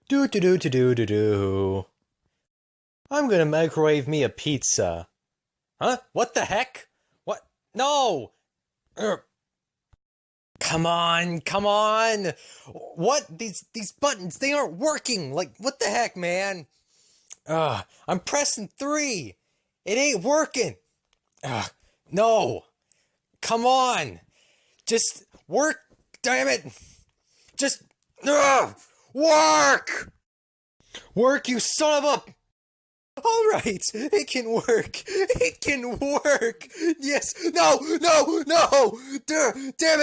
Do do do do do do do. I'm gonna microwave me a pizza. Huh? What the heck? What? No! Urgh. Come on, come on! What? These buttons, they aren't working! Like, what the heck, man? I'm pressing 3! It ain't working! No! Come on! Just work! Damn it! Just work! Work, you son of a... Alright, it can work. It can work. Yes. No, no, no! Damn it! Damn